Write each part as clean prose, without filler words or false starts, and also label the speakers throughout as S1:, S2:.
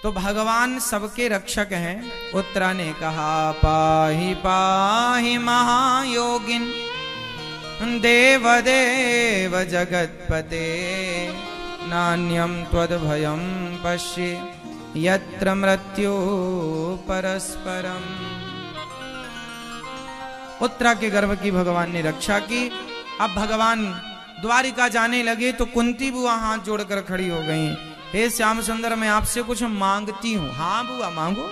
S1: तो भगवान सबके रक्षक हैं। उत्तरा ने कहा पाहि पाहि महायोगिन देव देव जगतपते नान्यम त्वद्भयं पश्ये यत्र मृत्यु परस्परम। उत्तरा के गर्भ की भगवान ने रक्षा की। अब भगवान द्वारिका जाने लगे तो कुंती बुआ हाथ जोड़कर खड़ी हो गई। हे श्याम सुंदर, मैं आपसे कुछ मांगती हूं। हाँ बुआ मांगो।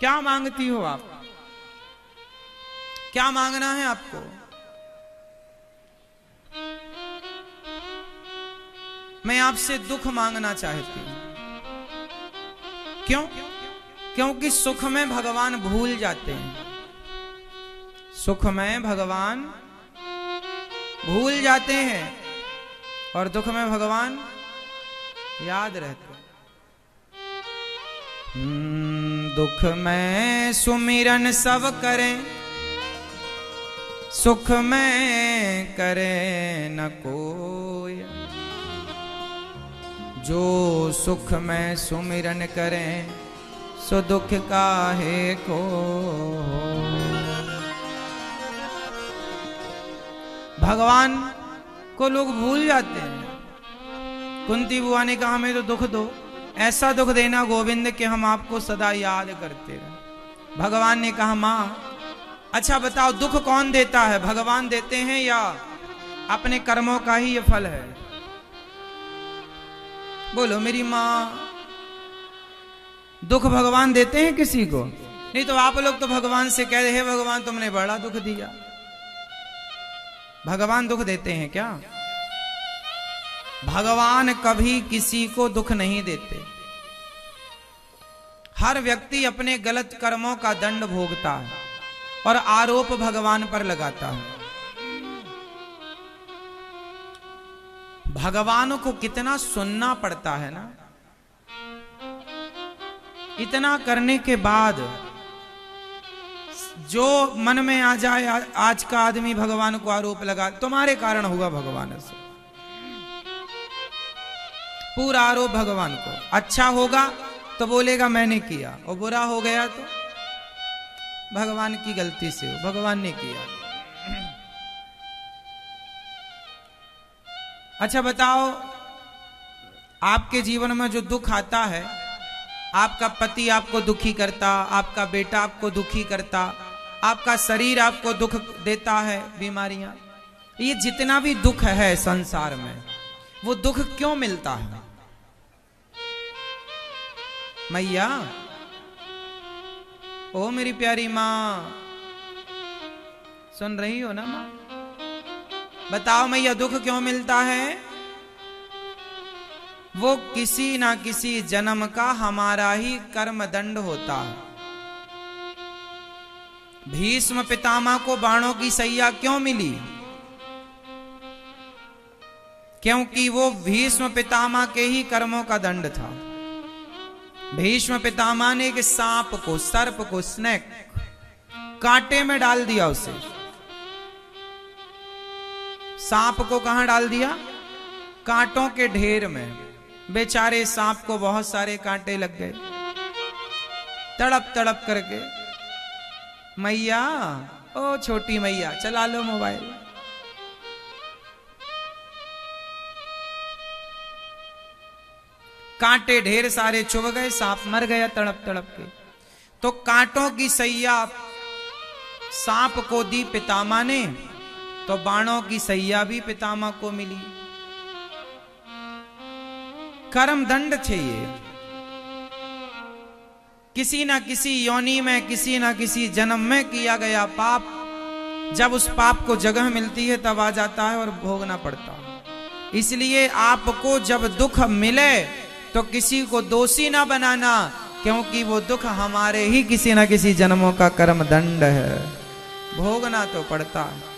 S1: क्या मांगती हो आप? क्या मांगना है आपको? मैं आपसे दुख मांगना चाहती हूं। क्यों? क्योंकि सुख में भगवान भूल जाते हैं। सुख में भगवान भूल जाते हैं और दुख में भगवान याद रहते हैं। दुख में सुमिरन सब करें, सुख में करे न कोई। जो सुख में सुमिरन करें सो दुख काहे को। भगवान को लोग भूल जाते हैं। कुंती बुआ ने कहा हमें तो दुख दो, ऐसा दुख देना गोविंद कि हम आपको सदा याद करते रहे। भगवान ने कहा मां अच्छा बताओ दुख कौन देता है, भगवान देते हैं या अपने कर्मों का ही ये फल है? बोलो मेरी मां। दुख भगवान देते हैं किसी को? नहीं तो आप लोग तो भगवान से कह रहे हैं भगवान तुमने बड़ा दुख दिया। भगवान दुख देते हैं क्या? भगवान कभी किसी को दुख नहीं देते। हर व्यक्ति अपने गलत कर्मों का दंड भोगता है और आरोप भगवान पर लगाता है। भगवान को कितना सुनना पड़ता है ना। इतना करने के बाद जो मन में आ जाए, आज का आदमी भगवान को आरोप लगा तुम्हारे कारण हुआ, भगवान से पूरा आरोप भगवान को। अच्छा होगा तो बोलेगा मैंने किया, और बुरा हो गया तो भगवान की गलती से हो, भगवान ने किया। अच्छा बताओ आपके जीवन में जो दुख आता है, आपका पति आपको दुखी करता, आपका बेटा आपको दुखी करता, आपका शरीर आपको दुख देता है, बीमारियां, ये जितना भी दुख है संसार में, वो दुख क्यों मिलता है? मैया ओ मेरी प्यारी मां, सुन रही हो ना मां? बताओ मैया दुख क्यों मिलता है? वो किसी ना किसी जन्म का हमारा ही कर्म दंड होता है। भीष्म पितामह को बाणों की सैया क्यों मिली? क्योंकि वो भीष्म पितामह के ही कर्मों का दंड था। भीष्म पितामह ने एक सांप को, सर्प को, स्नेक कांटे में डाल दिया। उसे सांप को कहां डाल दिया? कांटों के ढेर में। बेचारे सांप को बहुत सारे कांटे लग गए। तड़प तड़प करके मैया, ओ छोटी मैया चला लो मोबाइल। कांटे ढेर सारे चुभ गए, सांप मर गया तड़प तड़प के। तो कांटों की सैया सांप को दी पितामह ने, तो बाणों की सैया भी पितामह को मिली। कर्म दंड थे ये। किसी ना किसी योनि में, किसी ना किसी जन्म में किया गया पाप, जब उस पाप को जगह मिलती है तब आ जाता है और भोगना पड़ता है। इसलिए आपको जब दुख मिले तो किसी को दोषी ना बनाना, क्योंकि वो दुख हमारे ही किसी ना किसी जन्मों का कर्म दंड है, भोगना तो पड़ता है।